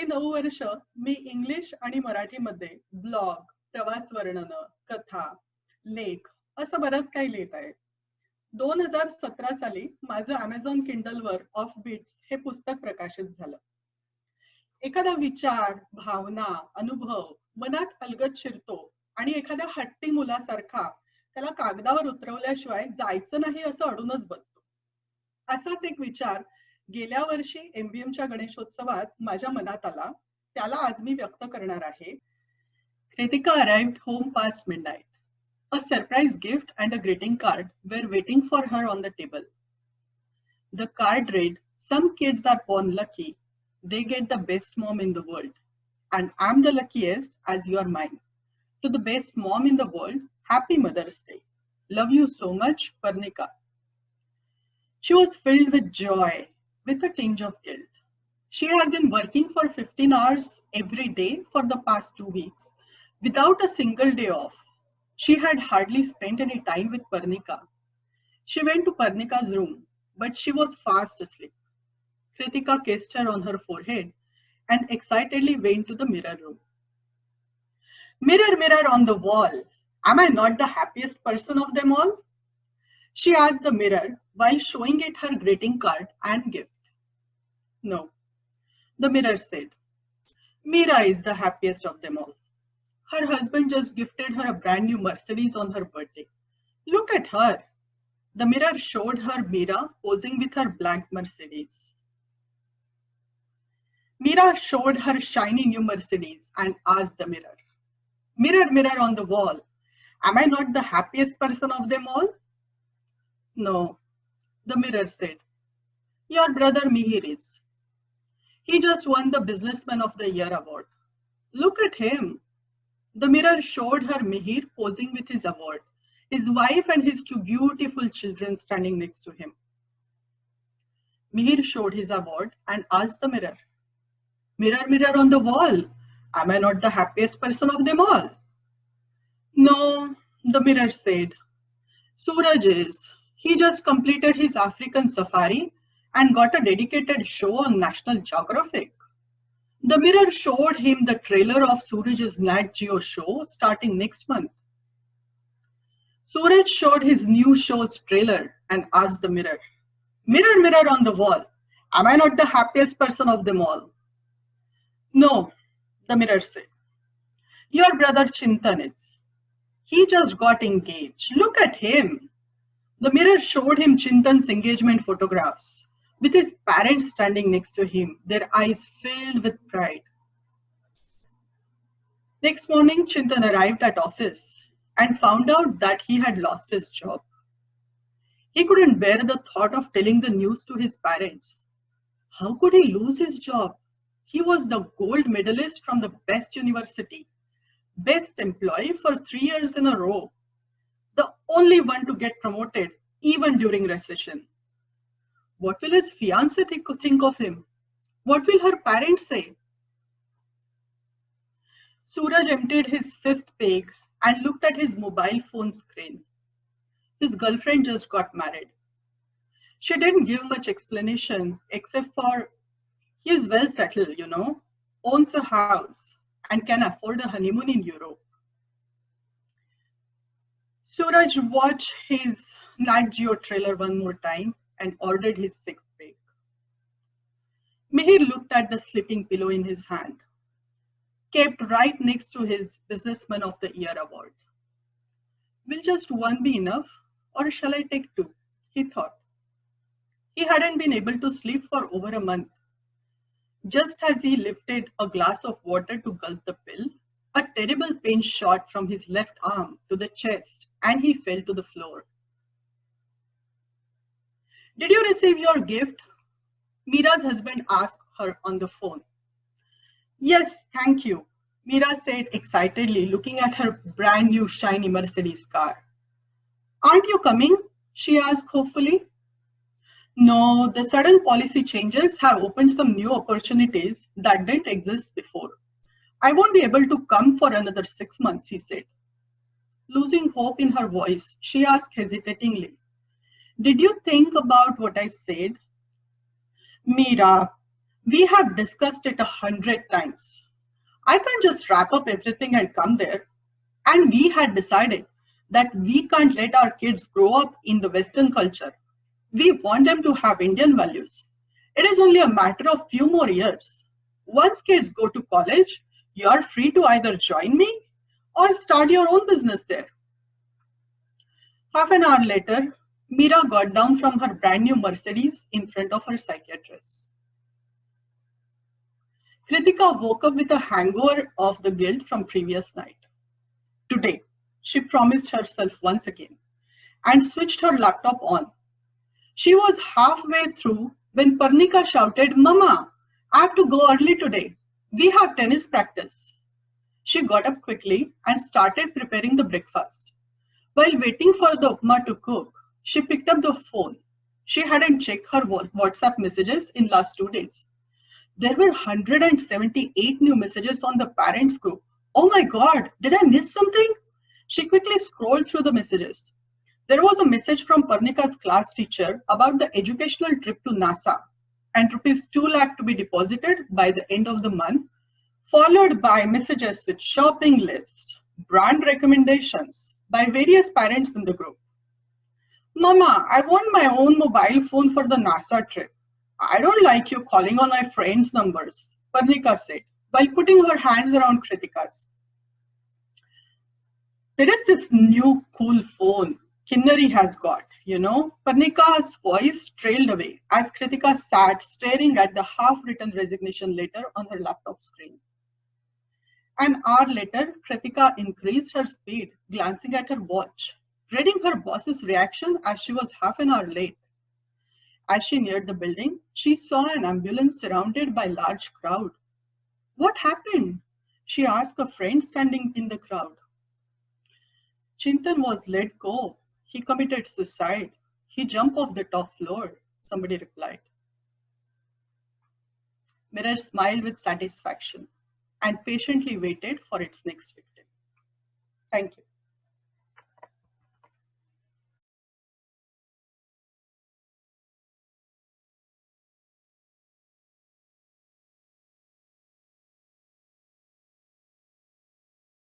गेली 9 वर्ष मी इंग्लिश आणि मराठीमध्ये ब्लॉग, प्रवास वर्णन, कथा, लेख असं बरंच काही लिहित आहे. 2017 साली माझं Amazon किंडलवर ऑफ बीट्स हे पुस्तक प्रकाशित झालं. एखादा विचार, भावना, अनुभव मनात अलगद शिरतो आणि एखाद्या हट्टी मुलासारखा त्याला कागदावर उतरवल्याशिवाय जायचं नाही असं अडूनच बसतो. असाच एक विचार गेल्या वर्षी MBMच्या गणेशोत्सवात माझ्या मनात आला. त्याला आज मी व्यक्त करणार आहे. Kritika arrived home past midnight. A surprise gift and a greeting card were waiting for her on the table. The card read, "Some kids are born lucky. They get the best mom in the world. And I'm the luckiest as you are mine. To the best mom in the world, happy Mother's Day. Love you so much, Parnika." She was filled with joy, with a tinge of guilt. She had been working for 15 hours every day for the past 2 weeks, without a single day off. She had hardly spent any time with Parnika. She went to Parnika's room, but she was fast asleep. Kritika kissed her on her forehead and excitedly went to the mirror room. "Mirror, mirror on the wall, am I not the happiest person of them all?" she asked the mirror while showing it her greeting card and gift. "No," the mirror said. "Meera is the happiest of them all. Her husband just gifted her a brand new Mercedes on her birthday. Look at her." The mirror showed her Meera posing with her black Mercedes. Meera showed her shiny new Mercedes and asked the mirror, "Mirror, mirror on the wall, am I not the happiest person of them all?" "No," the mirror said. "Your brother Mihir is. He just won the Businessman of the Year award. Look at him." The mirror showed her Mihir posing with his award, his wife and his two beautiful children standing next to him. Mihir showed his award and asked the mirror, "Mirror, mirror on the wall, am I not the happiest person of them all?" "No," the mirror said. "Suraj is. He just completed his African safari and got a dedicated show on National Geographic." The mirror showed him the trailer of Suraj's Nat Geo show starting next month. Suraj showed his new show's trailer and asked the mirror, "Mirror, mirror on the wall, am I not the happiest person of them all?" "No," the mirror said. "Your brother Chintan is. He just got engaged. Look at him." The mirror showed him Chintan's engagement photographs, with his parents standing next to him, their eyes filled with pride. Next morning, Chintan arrived at office and found out that he had lost his job. He couldn't bear the thought of telling the news to his parents. How could he lose his job? He was the gold medalist from the best university, best employee for 3 years in a row, the only one to get promoted even during recession. What will his fiancée think of him? What will her parents say? Suraj emptied his fifth peg and looked at his mobile phone screen. His girlfriend just got married. She didn't give much explanation except for, "He is well settled, owns a house, and can afford a honeymoon in Europe." Suraj watched his Nat Geo trailer one more time and ordered his sixth peg. Mihir looked at the sleeping pillow in his hand, kept right next to his Businessman of the Year award. Will just one be enough, or shall I take two? He thought. He hadn't been able to sleep for over a month. Just as he lifted a glass of water to gulp the pill, a terrible pain shot from his left arm to the chest, and he fell to the floor. "Did you receive your gift?" Meera's husband asked her on the phone. "Yes, thank you," Meera said excitedly, looking at her brand new shiny Mercedes car. "Aren't you coming?" she asked hopefully. "No, the sudden policy changes have opened some new opportunities that didn't exist before. I won't be able to come for another 6 months," he said. Losing hope in her voice, she asked hesitatingly, "Did you think about what I said?" "Meera, We have discussed it 100 times. I can't just wrap up everything and come there. And we had decided that we can't let our kids grow up in the Western culture. We want them to have Indian values. It is only a matter of few more years. Once kids go to college, you are free to either join me or start your own business there. Half an hour later, Mira got down from her brand new Mercedes in front of her psychiatrist. Kritika woke up with a hangover of the guilt from previous night. Today, she promised herself once again and switched her laptop on. She was halfway through when Parnika shouted, "Mama, I have to go early today. We have tennis practice." She got up quickly and started preparing the breakfast. While waiting for the upma to cook, she picked up the phone. She hadn't checked her WhatsApp messages in last 2 days. There were 178 new messages on the parents group. Oh my God, did I miss something? She quickly scrolled through the messages. There was a message from Parnika's class teacher about the educational trip to NASA and rupees 2 lakh to be deposited by the end of the month, followed by messages with shopping list, brand recommendations by various parents in the group. "Mama, I want my own mobile phone for the NASA trip. I don't like you calling on my friends' numbers," Parnika said, while putting her hands around Kritika's. "There is this new cool phone Kinnari has got, you know." Parnika's voice trailed away as Kritika sat staring at the half-written resignation letter on her laptop screen. An hour later, Kritika increased her speed, glancing at her watch, dreading her boss's reaction as she was half an hour late. As she neared the building, she saw an ambulance surrounded by a large crowd. "What happened?" she asked a friend standing in the crowd. "Chintan was let go. He committed suicide. He jumped off the top floor," somebody replied. Mirror smiled with satisfaction and patiently waited for its next victim. Thank you.